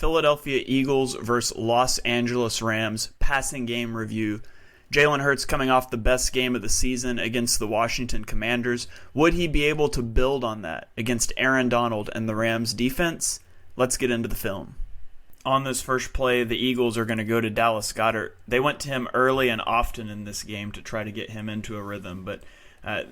Philadelphia Eagles versus Los Angeles Rams passing game review. Jalen Hurts coming off the best game of the season against the Washington Commanders. Would he be able to build on that against Aaron Donald and the Rams defense? Let's get into the film. On this first play, the Eagles are going to go to Dallas Goedert. They went to him early and often in this game to try to get him into a rhythm, but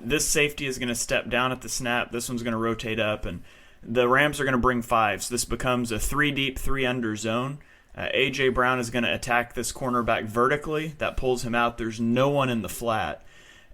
this safety is going to step down at the snap. This one's going to rotate up, and the Rams are going to bring five. So this becomes a 3 deep, 3 under zone. A.J. Brown is going to attack this cornerback vertically. That pulls him out. There's no one in the flat.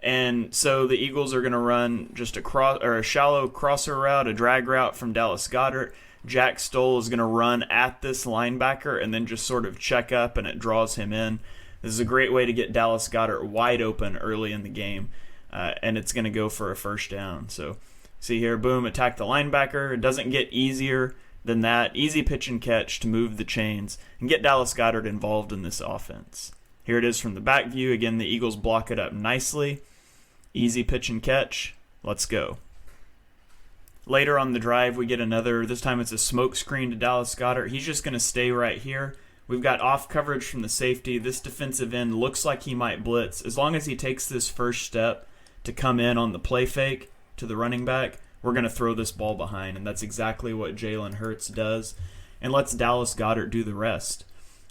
And so the Eagles are going to run just a shallow crosser route, a drag route from Dallas Goedert. Jack Stoll is going to run at this linebacker and then just sort of check up, and it draws him in. This is a great way to get Dallas Goedert wide open early in the game, and it's going to go for a first down. So see here, boom, attack the linebacker. It doesn't get easier than that. Easy pitch and catch to move the chains and get Dallas Goedert involved in this offense. Here it is from the back view. Again, the Eagles block it up nicely. Easy pitch and catch. Let's go. Later on the drive, we get another, this time it's a smoke screen to Dallas Goedert. He's just going to stay right here. We've got off coverage from the safety. This defensive end looks like he might blitz. As long as he takes this first step to come in on the play fake to the running back, we're going to throw this ball behind, and that's exactly what Jalen Hurts does, and lets Dallas Goedert do the rest.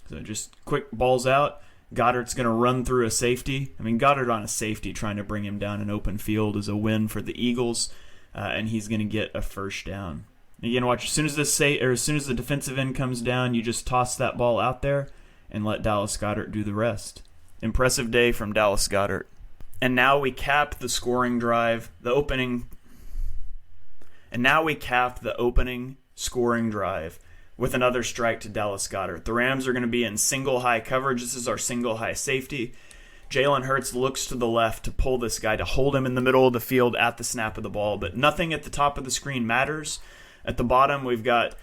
So just quick balls out. Goddard's going to run through a safety. I mean, Goedert on a safety trying to bring him down an open field is a win for the Eagles, and he's going to get a first down. Again, watch, as soon as the defensive end comes down, you just toss that ball out there and let Dallas Goedert do the rest. Impressive day from Dallas Goedert. And now we cap the scoring drive, the opening scoring drive with another strike to Dallas Goedert. The Rams are going to be in single high coverage. This is our single high safety. Jalen Hurts looks to the left to pull this guy, to hold him in the middle of the field at the snap of the ball, but nothing at the top of the screen matters. At the bottom, we've got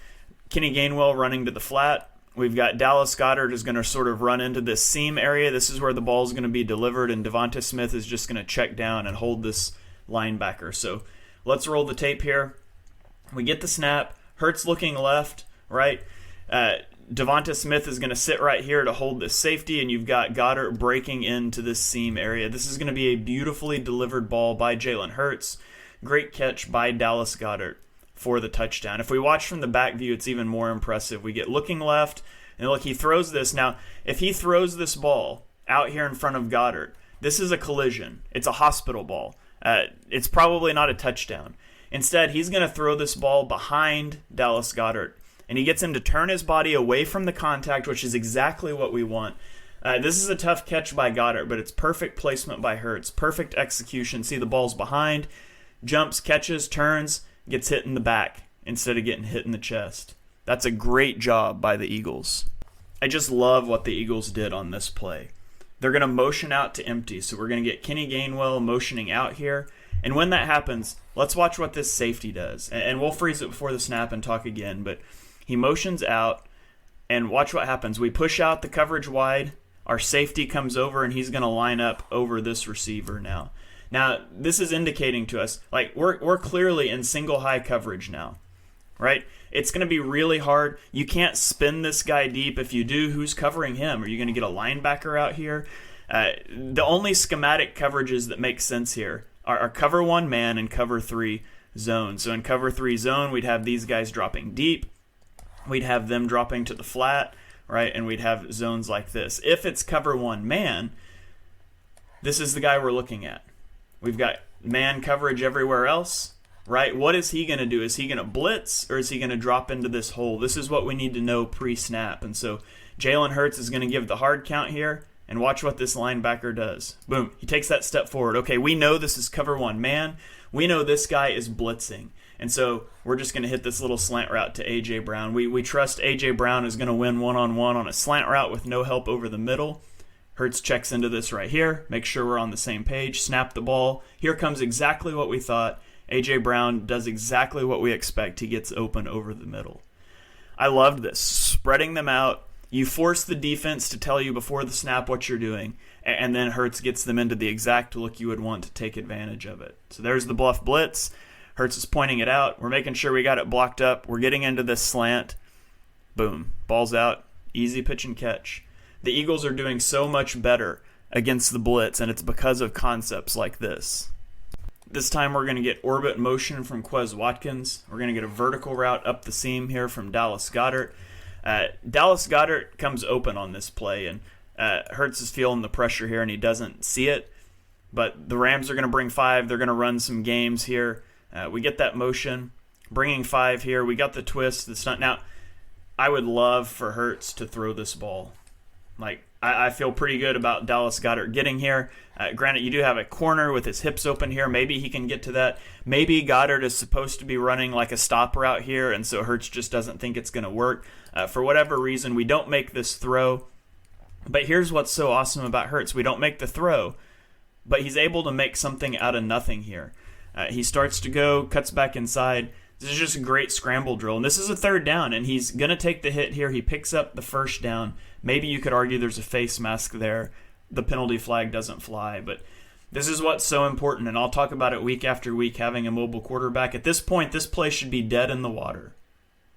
Kenny Gainwell running to the flat. We've got Dallas Goedert is going to sort of run into this seam area. This is where the ball is going to be delivered, and Devonta Smith is just going to check down and hold this linebacker. So let's roll the tape here. We get the snap. Hurts looking left, right? Devonta Smith is going to sit right here to hold this safety, and you've got Goedert breaking into this seam area. This is going to be a beautifully delivered ball by Jalen Hurts. Great catch by Dallas Goedert for the touchdown. If we watch from the back view, it's even more impressive. We get looking left, and look, he throws this. Now, if he throws this ball out here in front of Goedert, this is a collision. It's a hospital ball. It's probably not a touchdown. Instead, he's going to throw this ball behind Dallas Goedert, and he gets him to turn his body away from the contact, which is exactly what we want. This is a tough catch by Goedert, but it's perfect placement by Hurts. Perfect execution. See, the ball's behind, jumps, catches, turns, gets hit in the back instead of getting hit in the chest. That's a great job by the Eagles. I just love what the Eagles did on this play. They're going to motion out to empty, so we're going to get Kenny Gainwell motioning out here. And when that happens, let's watch what this safety does. And we'll freeze it before the snap and talk again. But he motions out, and watch what happens. We push out the coverage wide. Our safety comes over, and he's going to line up over this receiver now. Now, this is indicating to us, like, we're clearly in single high coverage now, right? It's going to be really hard. You can't spin this guy deep. If you do, who's covering him? Are you going to get a linebacker out here? The only schematic coverages that make sense here are cover 1 man and cover 3 zone. So in cover 3 zone, we'd have these guys dropping deep. We'd have them dropping to the flat, right? And we'd have zones like this. If it's cover 1 man, this is the guy we're looking at. We've got man coverage everywhere else, right? What is he going to do? Is he going to blitz, or is he going to drop into this hole? This is what we need to know pre-snap. And so Jalen Hurts is going to give the hard count here, and watch what this linebacker does. Boom, he takes that step forward. Okay, we know this is cover 1 man. We know this guy is blitzing. And so we're just going to hit this little slant route to A.J. Brown. We trust A.J. Brown is going to win one-on-one on a slant route with no help over the middle. Hurts checks into this right here. Make sure we're on the same page. Snap the ball. Here comes exactly what we thought. A.J. Brown does exactly what we expect. He gets open over the middle. I loved this. Spreading them out. You force the defense to tell you before the snap what you're doing, and then Hurts gets them into the exact look you would want to take advantage of it. So there's the bluff blitz. Hurts is pointing it out. We're making sure we got it blocked up. We're getting into this slant. Boom. Ball's out. Easy pitch and catch. The Eagles are doing so much better against the blitz, and it's because of concepts like this. This time we're going to get orbit motion from Quez Watkins. We're going to get a vertical route up the seam here from Dallas Goedert. Dallas Goedert comes open on this play, and Hurts is feeling the pressure here, and he doesn't see it. But the Rams are going to bring 5. They're going to run some games here. We get that motion. Bringing 5 here. We got the twist, the stunt. Now, I would love for Hurts to throw this ball. I feel pretty good about Dallas Goedert getting here. Granted, you do have a corner with his hips open here. Maybe he can get to that. Maybe Goddard is supposed to be running like a stop route here, and so Hurts just doesn't think it's going to work. For whatever reason, we don't make this throw. But here's what's so awesome about Hurts. We don't make the throw, but he's able to make something out of nothing here. He starts to go, cuts back inside. This is just a great scramble drill. And this is a 3rd down, and he's going to take the hit here. He picks up the 1st down. Maybe you could argue there's a face mask there. The penalty flag doesn't fly. But this is what's so important, and I'll talk about it week after week, having a mobile quarterback. At this point, this play should be dead in the water.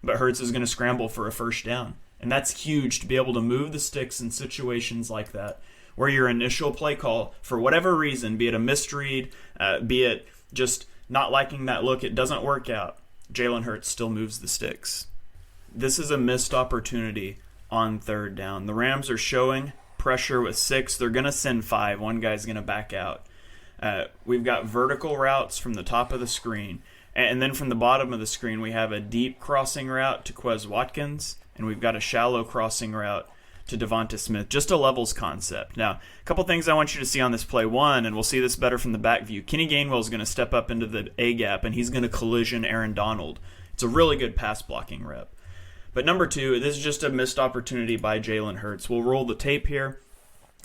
But Hurts is going to scramble for a 1st down. And that's huge to be able to move the sticks in situations like that, where your initial play call, for whatever reason, be it a misread, be it just not liking that look, it doesn't work out. Jalen Hurts still moves the sticks. This is a missed opportunity on 3rd down. The Rams are showing pressure with 6. They're going to send 5. One guy's going to back out. We've got vertical routes from the top of the screen. And then from the bottom of the screen, we have a deep crossing route to Quez Watkins. And we've got a shallow crossing route to Devonta Smith. Just a levels concept. Now, a couple things I want you to see on this play. One, and we'll see this better from the back view, Kenny Gainwell is going to step up into the A-gap, and he's going to collision Aaron Donald. It's a really good pass blocking rep. But number 2, this is just a missed opportunity by Jalen Hurts. We'll roll the tape here.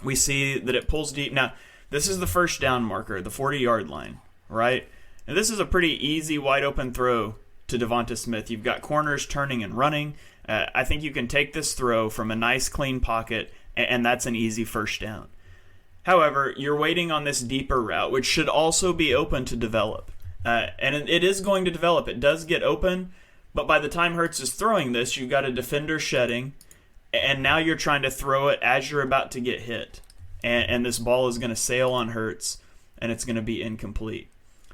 We see that it pulls deep. Now, this is the 1st down marker, the 40-yard line, right? And this is a pretty easy, wide-open throw to Devonta Smith. You've got corners turning and running. I think you can take this throw from a nice, clean pocket, and that's an easy 1st down. However, you're waiting on this deeper route, which should also be open to develop. And it is going to develop. It does get open, but by the time Hurts is throwing this, you've got a defender shedding, and now you're trying to throw it as you're about to get hit. And this ball is going to sail on Hurts, and it's going to be incomplete.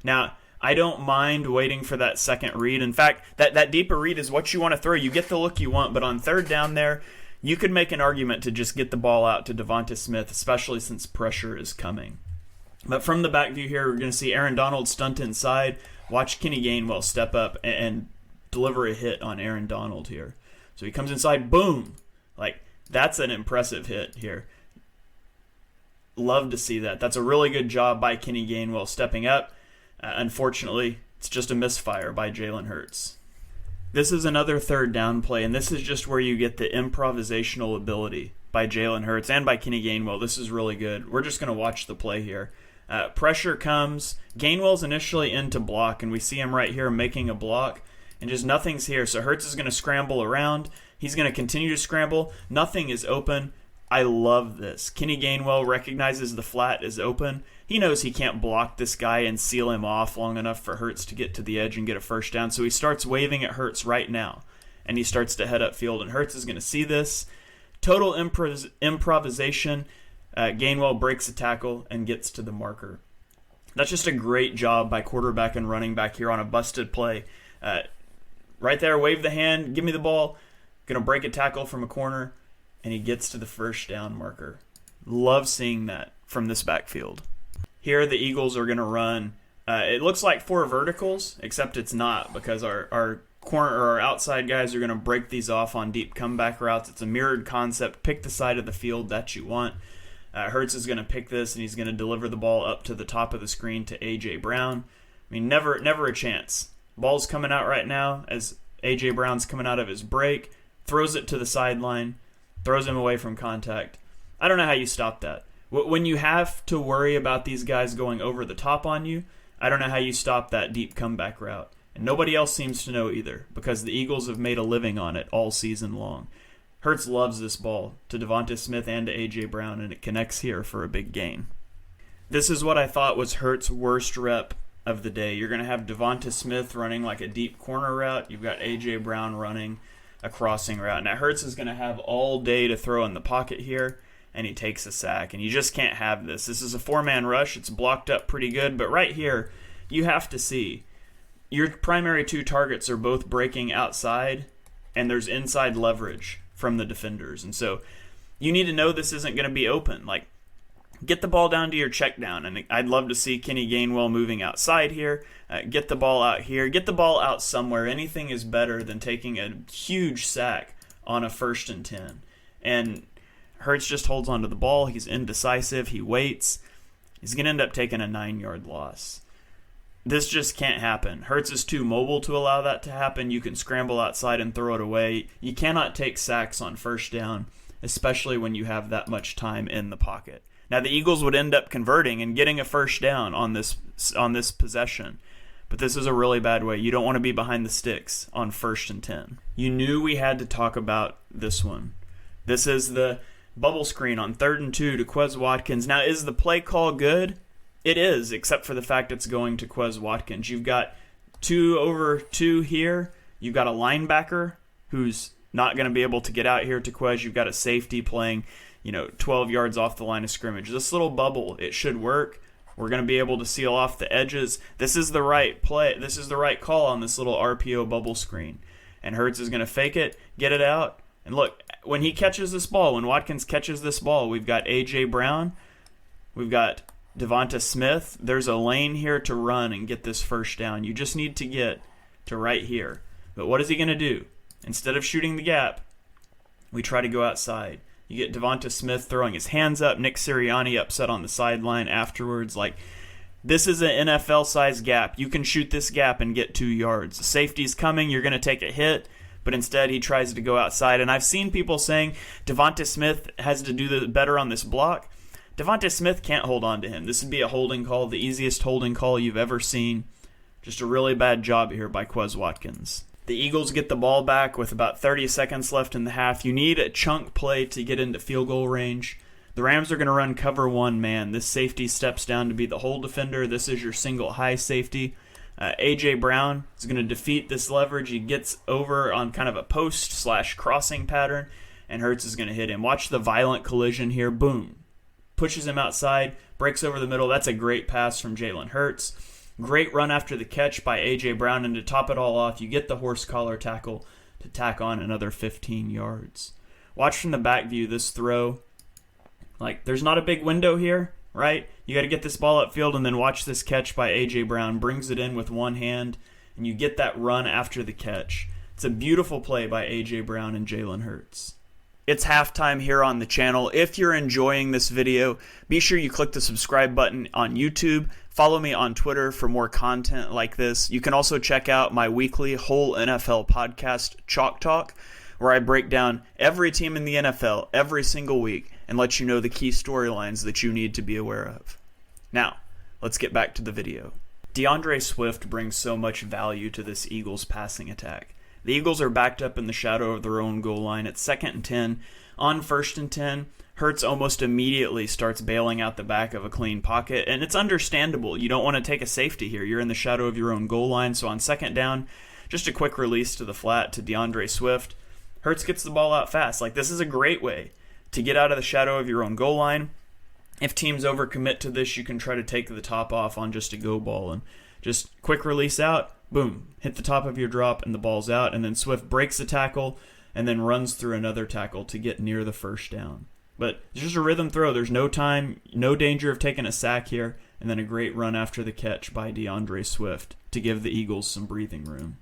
Now, I don't mind waiting for that second read. In fact, that deeper read is what you want to throw. You get the look you want, but on 3rd down there, you could make an argument to just get the ball out to Devonta Smith, especially since pressure is coming. But from the back view here, we're going to see Aaron Donald stunt inside. Watch Kenny Gainwell step up and deliver a hit on Aaron Donald here. So he comes inside, boom! That's an impressive hit here. Love to see that. That's a really good job by Kenny Gainwell stepping up. Unfortunately, it's just a misfire by Jalen Hurts. This is another 3rd down play, and this is just where you get the improvisational ability by Jalen Hurts and by Kenny Gainwell. This is really good. We're just going to watch the play here. Pressure comes. Gainwell's initially into block, and we see him right here making a block, and just nothing's here. So Hurts is going to scramble around. He's going to continue to scramble. Nothing is open. I love this. Kenny Gainwell recognizes the flat is open. He knows he can't block this guy and seal him off long enough for Hurts to get to the edge and get a 1st down. So he starts waving at Hurts right now, and he starts to head upfield, and Hurts is going to see this. Total improvisation. Gainwell breaks a tackle and gets to the marker. That's just a great job by quarterback and running back here on a busted play. Right there, wave the hand, give me the ball. Going to break a tackle from a corner, and he gets to the 1st down marker. Love seeing that from this backfield. Here the Eagles are going to run. It looks like 4 verticals, except it's not, because our corner or our outside guys are going to break these off on deep comeback routes. It's a mirrored concept. Pick the side of the field that you want. Hurts is going to pick this, and he's going to deliver the ball up to the top of the screen to A.J. Brown. I mean, never a chance. Ball's coming out right now as A.J. Brown's coming out of his break, throws it to the sideline, throws him away from contact. I don't know how you stop that. When you have to worry about these guys going over the top on you, I don't know how you stop that deep comeback route. And nobody else seems to know either, because the Eagles have made a living on it all season long. Hurts loves this ball to Devonta Smith and to A.J. Brown, and it connects here for a big gain. This is what I thought was Hurts' worst rep of the day. You're going to have Devonta Smith running like a deep corner route. You've got A.J. Brown running a crossing route. Now Hurts is going to have all day to throw in the pocket here, and he takes a sack. And you just can't have this. This is a 4-man rush. It's blocked up pretty good. But right here, you have to see your primary 2 targets are both breaking outside, and there's inside leverage from the defenders. And so you need to know this isn't going to be open. Like, get the ball down to your check down. And I'd love to see Kenny Gainwell moving outside here. Get the ball out here. Get the ball out somewhere. Anything is better than taking a huge sack on a 1st and 10. And Hurts just holds onto the ball. He's indecisive. He waits. He's going to end up taking a 9-yard loss. This just can't happen. Hurts is too mobile to allow that to happen. You can scramble outside and throw it away. You cannot take sacks on 1st down, especially when you have that much time in the pocket. Now, the Eagles would end up converting and getting a 1st down on this possession. But this is a really bad way. You don't want to be behind the sticks on 1st and 10. You knew we had to talk about this one. This is the bubble screen on 3rd and 2 to Quez Watkins. Now, is the play call good? It is, except for the fact it's going to Quez Watkins. You've got 2 over 2 here. You've got a linebacker who's not going to be able to get out here to Quez. You've got a safety playing, 12 yards off the line of scrimmage. This little bubble, it should work. We're going to be able to seal off the edges. This is the right play. This is the right call on this little RPO bubble screen. And Hurts is going to fake it, get it out. And look, when he catches this ball, when Watkins catches this ball, we've got A.J. Brown. We've got Devonta Smith. There's a lane here to run and get this 1st down. You just need to get to right here. But what is he going to do? Instead of shooting the gap, we try to go outside. You get Devonta Smith throwing his hands up. Nick Sirianni upset on the sideline afterwards. This is an NFL-sized gap. You can shoot this gap and get 2 yards. The safety's coming. You're going to take a hit. But instead, he tries to go outside. And I've seen people saying Devonta Smith has to do better on this block. Devonta Smith can't hold on to him. This would be a holding call, the easiest holding call you've ever seen. Just a really bad job here by Quez Watkins. The Eagles get the ball back with about 30 seconds left in the half. You need a chunk play to get into field goal range. The Rams are going to run cover 1 man. This safety steps down to be the hole defender. This is your single high safety. A.J. Brown is going to defeat this leverage. He gets over on kind of a post/crossing pattern, and Hurts is going to hit him. Watch the violent collision here. Boom. Pushes him outside, breaks over the middle. That's a great pass from Jalen Hurts. Great run after the catch by A.J. Brown, and to top it all off, you get the horse collar tackle to tack on another 15 yards. Watch from the back view this throw. There's not a big window here, right? You got to get this ball upfield, and then watch this catch by A.J. Brown. Brings it in with one hand, and you get that run after the catch. It's a beautiful play by A.J. Brown and Jalen Hurts. It's halftime here on the channel. If you're enjoying this video, be sure you click the subscribe button on YouTube. Follow me on Twitter for more content like this. You can also check out my weekly whole NFL podcast, Chalk Talk, where I break down every team in the NFL every single week and let you know the key storylines that you need to be aware of. Now, let's get back to the video. DeAndre Swift brings so much value to this Eagles passing attack. The Eagles are backed up in the shadow of their own goal line at 2nd and 10. On 1st and 10, Hurts almost immediately starts bailing out the back of a clean pocket, and it's understandable. You don't want to take a safety here. You're in the shadow of your own goal line, so on 2nd down, just a quick release to the flat to DeAndre Swift. Hurts gets the ball out fast. This is a great way to get out of the shadow of your own goal line. If teams overcommit to this, you can try to take the top off on just a go ball and just quick release out. Boom, hit the top of your drop and the ball's out, and then Swift breaks the tackle and then runs through another tackle to get near the 1st down. But it's just a rhythm throw. There's no time, no danger of taking a sack here, and then a great run after the catch by DeAndre Swift to give the Eagles some breathing room.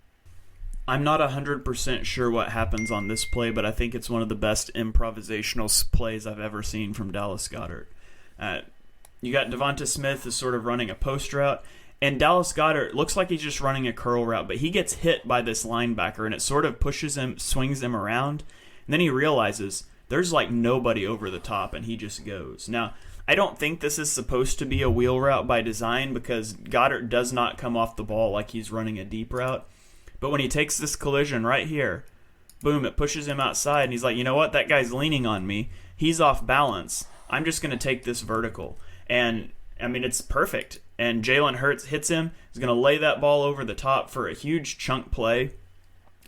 I'm not 100% sure what happens on this play, but I think it's one of the best improvisational plays I've ever seen from Dallas Goedert. You got Devonta Smith is sort of running a post route, and Dallas Goedert looks like he's just running a curl route, but he gets hit by this linebacker, and it sort of pushes him, swings him around, and then he realizes there's nobody over the top, and he just goes. Now, I don't think this is supposed to be a wheel route by design because Goedert does not come off the ball like he's running a deep route, but when he takes this collision right here, boom, it pushes him outside, and he's like, you know what, that guy's leaning on me. He's off balance. I'm just going to take this vertical. And, it's perfect. And Jalen Hurts hits him. He's going to lay that ball over the top for a huge chunk play.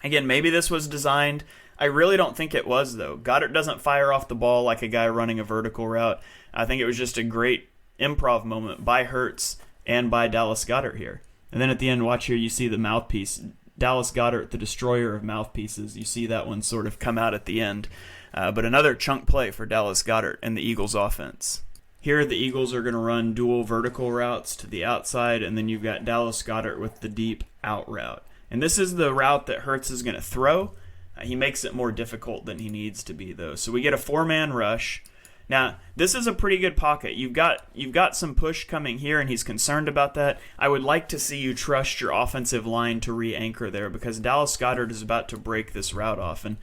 Again, maybe this was designed. I really don't think it was, though. Goddard doesn't fire off the ball like a guy running a vertical route. I think it was just a great improv moment by Hurts and by Dallas Goedert here. And then at the end, watch here, you see the mouthpiece. Dallas Goedert, the destroyer of mouthpieces. You see that one sort of come out at the end. But another chunk play for Dallas Goedert and the Eagles offense. Here, the Eagles are going to run dual vertical routes to the outside, and then you've got Dallas Goedert with the deep out route. And this is the route that Hurts is going to throw. He makes it more difficult than he needs to be, though. So we get a 4-man rush. Now, this is a pretty good pocket. You've got some push coming here, and he's concerned about that. I would like to see you trust your offensive line to re-anchor there, because Dallas Goedert is about to break this route off. And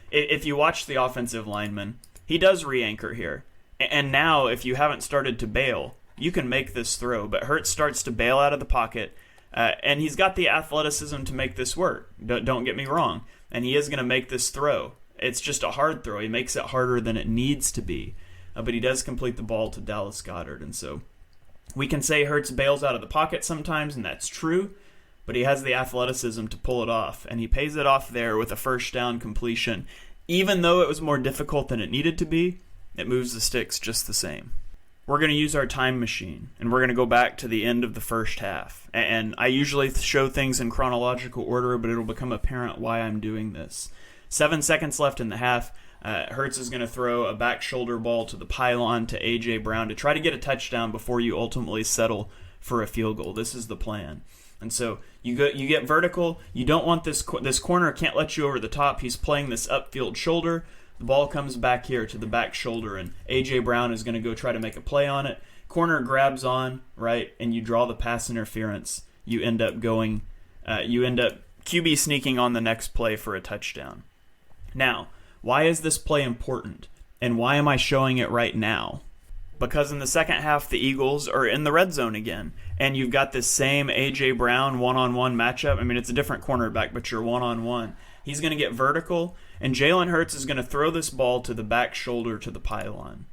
if you watch the offensive lineman, he does re-anchor here. And now, if you haven't started to bail, you can make this throw. But Hurts starts to bail out of the pocket, and he's got the athleticism to make this work. Don't get me wrong. And he is going to make this throw. It's just a hard throw. He makes it harder than it needs to be. But he does complete the ball to Dallas Goedert. And so we can say Hurts bails out of the pocket sometimes, and that's true. But he has the athleticism to pull it off. And he pays it off there with a first down completion. Even though it was more difficult than it needed to be, it moves the sticks just the same. We're going to use our time machine, and we're going to go back to the end of the first half. And I usually show things in chronological order, but it'll become apparent why I'm doing this. 7 seconds left in the half. Hurts is going to throw a back shoulder ball to the pylon to A.J. Brown to try to get a touchdown before you ultimately settle for a field goal. This is the plan. And so you get vertical. You don't want this corner can't let you over the top. He's playing this upfield shoulder. The ball comes back here to the back shoulder, and A.J. Brown is going to go try to make a play on it. Corner grabs on, right, and you draw the pass interference. You end up QB sneaking on the next play for a touchdown. Now, why is this play important, and why am I showing it right now? Because in the second half, the Eagles are in the red zone again, and you've got this same A.J. Brown one-on-one matchup. I mean, it's a different cornerback, but you're one-on-one. He's going to get vertical, and Jalen Hurts is going to throw this ball to the back shoulder to the pylon.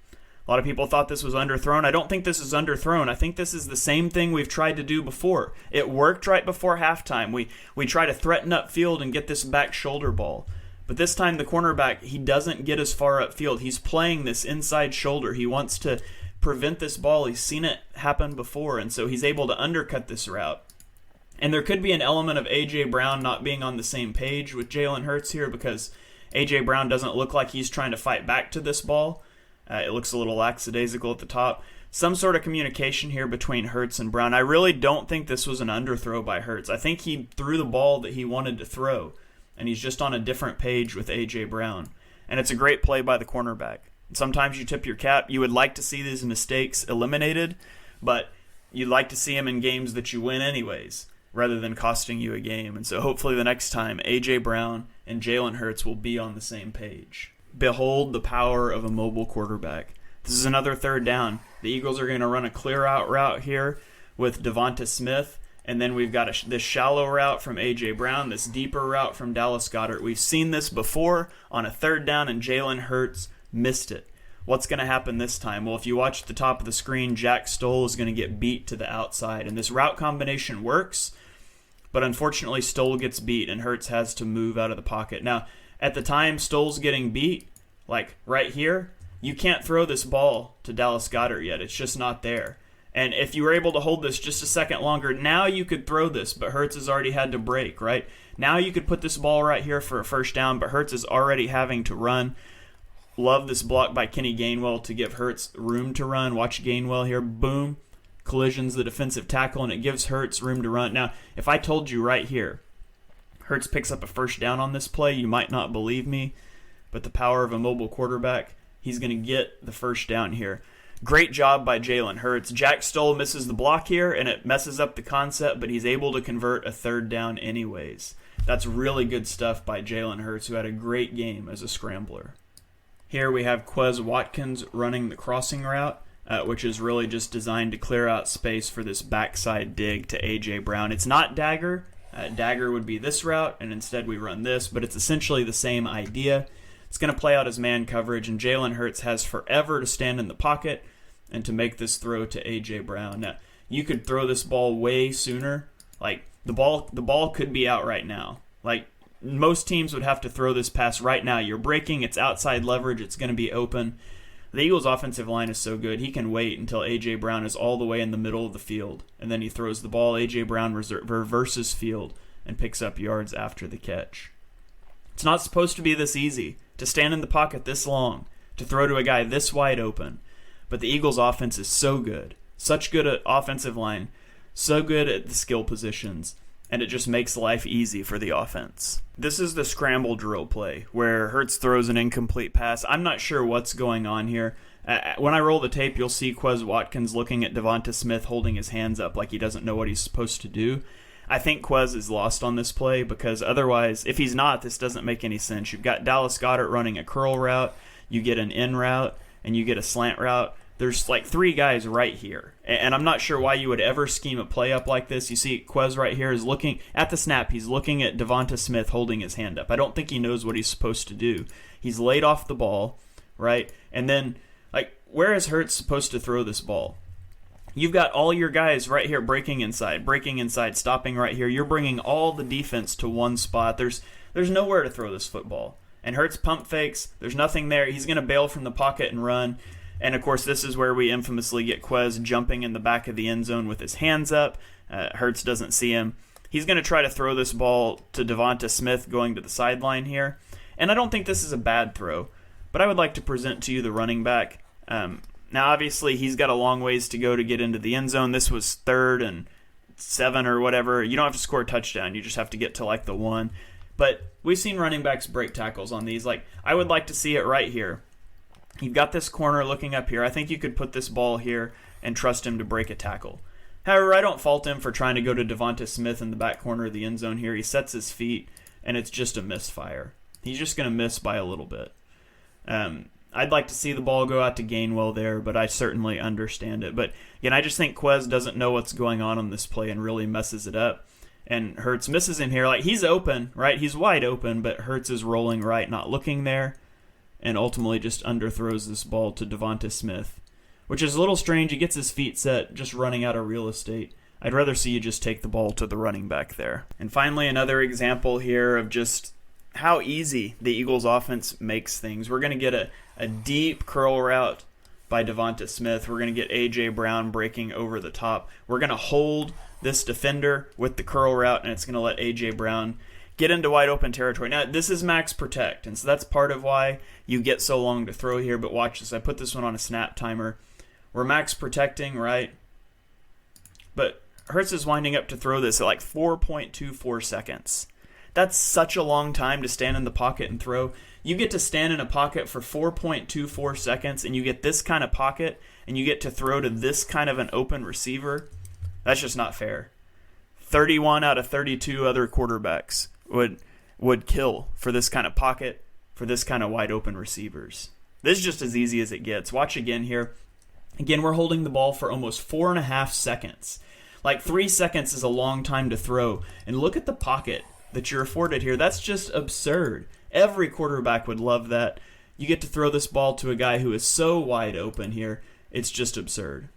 A lot of people thought this was underthrown. I don't think this is underthrown. I think this is the same thing we've tried to do before. It worked right before halftime. We try to threaten upfield and get this back shoulder ball. But this time the cornerback, he doesn't get as far upfield. He's playing this inside shoulder. He wants to prevent this ball. He's seen it happen before, and so he's able to undercut this route. And there could be an element of A.J. Brown not being on the same page with Jalen Hurts here, because A.J. Brown doesn't look like he's trying to fight back to this ball. It looks a little lackadaisical at the top. Some sort of communication here between Hurts and Brown. I really don't think this was an underthrow by Hurts. I think he threw the ball that he wanted to throw, and he's just on a different page with A.J. Brown. And it's a great play by the cornerback. Sometimes you tip your cap. You would like to see these mistakes eliminated, but you'd like to see them in games that you win anyways, rather than costing you a game. And so hopefully the next time, A.J. Brown and Jalen Hurts will be on the same page. Behold the power of a mobile quarterback. This is another third down. The Eagles are going to run a clear-out route here with Devonta Smith, and then we've got this shallow route from A.J. Brown, this deeper route from Dallas Goedert. We've seen this before on a third down, and Jalen Hurts missed it. What's going to happen this time? Well, if you watch at the top of the screen, Jack Stoll is going to get beat to the outside, and this route combination works. But unfortunately, Stoll gets beat, and Hurts has to move out of the pocket. Now, at the time Stoll's getting beat, like right here, you can't throw this ball to Dallas Goedert yet. It's just not there. And if you were able to hold this just a second longer, now you could throw this, but Hurts has already had to break, right? Now you could put this ball right here for a first down, but Hurts is already having to run. Love this block by Kenny Gainwell to give Hurts room to run. Watch Gainwell here. Boom. Collisions the defensive tackle, and it gives Hurts room to run. Now, if I told you right here, Hurts picks up a first down on this play, you might not believe me, but the power of a mobile quarterback, he's going to get the first down here. Great job by Jalen Hurts. Jack Stoll misses the block here, and it messes up the concept, but he's able to convert a third down anyways. That's really good stuff by Jalen Hurts, who had a great game as a scrambler. Here we have Quez Watkins running the crossing route, which is really just designed to clear out space for this backside dig to A.J. Brown. It's not dagger. Dagger would be this route, and instead we run this, but it's essentially the same idea. It's going to play out as man coverage, and Jalen Hurts has forever to stand in the pocket and to make this throw to A.J. Brown. Now, you could throw this ball way sooner. Like, the ball could be out right now. Like, most teams would have to throw this pass right now. You're breaking, it's outside leverage, it's going to be open. The Eagles' offensive line is so good, he can wait until A.J. Brown is all the way in the middle of the field, and then he throws the ball. A.J. Brown reverses field and picks up yards after the catch. It's not supposed to be this easy to stand in the pocket this long, to throw to a guy this wide open. But the Eagles' offense is so good, such good at offensive line, so good at the skill positions, and it just makes life easy for the offense. This is the scramble drill play where Hurts throws an incomplete pass. I'm not sure what's going on here. When I roll the tape, you'll see Quez Watkins looking at Devonta Smith holding his hands up like he doesn't know what he's supposed to do. I think Quez is lost on this play because otherwise, if he's not, this doesn't make any sense. You've got Dallas Goedert running a curl route, you get an in route, and you get a slant route. There's like three guys right here. And I'm not sure why you would ever scheme a play up like this. You see Quez right here is looking at the snap. He's looking at Devonta Smith holding his hand up. I don't think he knows what he's supposed to do. He's laid off the ball, right? And then, like, where is Hurts supposed to throw this ball? You've got all your guys right here breaking inside, stopping right here. You're bringing all the defense to one spot. There's nowhere to throw this football. And Hurts pump fakes. There's nothing there. He's going to bail from the pocket and run. And, of course, this is where we infamously get Quez jumping in the back of the end zone with his hands up. Hurts doesn't see him. He's going to try to throw this ball to Devonta Smith going to the sideline here. And I don't think this is a bad throw, but I would like to present to you the running back. Now, obviously, he's got a long ways to go to get into the end zone. This was 3rd and 7 or whatever. You don't have to score a touchdown. You just have to get to, like, the 1. But we've seen running backs break tackles on these. Like, I would like to see it right here. You've got this corner looking up here. I think you could put this ball here and trust him to break a tackle. However, I don't fault him for trying to go to Devonta Smith in the back corner of the end zone here. He sets his feet, and it's just a misfire. He's just going to miss by a little bit. I'd like to see the ball go out to Gainwell there, but I certainly understand it. But, again, I just think Quez doesn't know what's going on this play and really messes it up. And Hurts misses him here. Like, he's open, right? He's wide open, but Hurts is rolling right, not looking there, and ultimately just underthrows this ball to Devonta Smith, which is a little strange. He gets his feet set, just running out of real estate. I'd rather see you just take the ball to the running back there. And finally, another example here of just how easy the Eagles' offense makes things. We're going to get a deep curl route by Devonta Smith. We're going to get A.J. Brown breaking over the top. We're going to hold this defender with the curl route, and it's going to let A.J. Brown get into wide open territory. Now, this is max protect, and so that's part of why you get so long to throw here, but watch this. I put this one on a snap timer. We're max protecting, right? But Hurts is winding up to throw this at like 4.24 seconds. That's such a long time to stand in the pocket and throw. You get to stand in a pocket for 4.24 seconds, and you get this kind of pocket, and you get to throw to this kind of an open receiver. That's just not fair. 31 out of 32 other quarterbacks would kill for this kind of pocket, for this kind of wide open receivers. This is just as easy as it gets. Watch again here. Again, we're holding the ball for almost 4.5 seconds. Like 3 seconds is a long time to throw. And look at the pocket that you're afforded here. That's just absurd. Every quarterback would love that. You get to throw this ball to a guy who is so wide open here. It's just absurd.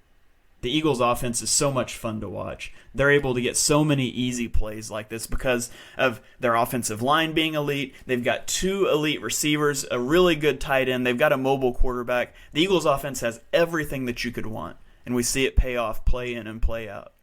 The Eagles' offense is so much fun to watch. They're able to get so many easy plays like this because of their offensive line being elite. They've got 2 elite receivers, a really good tight end. They've got a mobile quarterback. The Eagles' offense has everything that you could want, and we see it pay off play in and play out.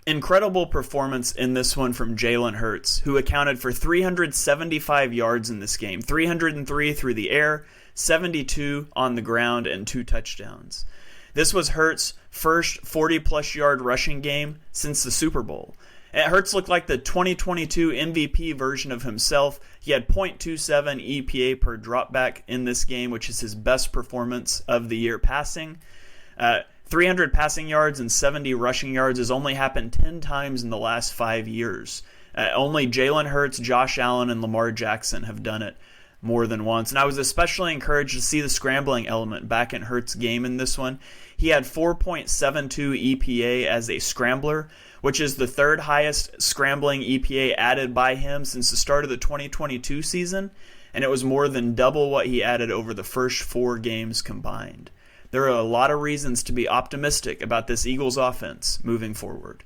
Incredible performance in this one from Jalen Hurts, who accounted for 375 yards in this game, 303 through the air, 72 on the ground, and 2 touchdowns. This was Hurts' first 40-plus yard rushing game since the Super Bowl. Hurts looked like the 2022 MVP version of himself. He had .27 EPA per dropback in this game, which is his best performance of the year passing. 300 passing yards and 70 rushing yards has only happened 10 times in the last 5 years. Only Jalen Hurts, Josh Allen, and Lamar Jackson have done it more than once. And I was especially encouraged to see the scrambling element back in Hurts' game in this one. He had 4.72 EPA as a scrambler, which is the 3rd highest scrambling EPA added by him since the start of the 2022 season, and it was more than double what he added over the first 4 games combined. There are a lot of reasons to be optimistic about this Eagles offense moving forward.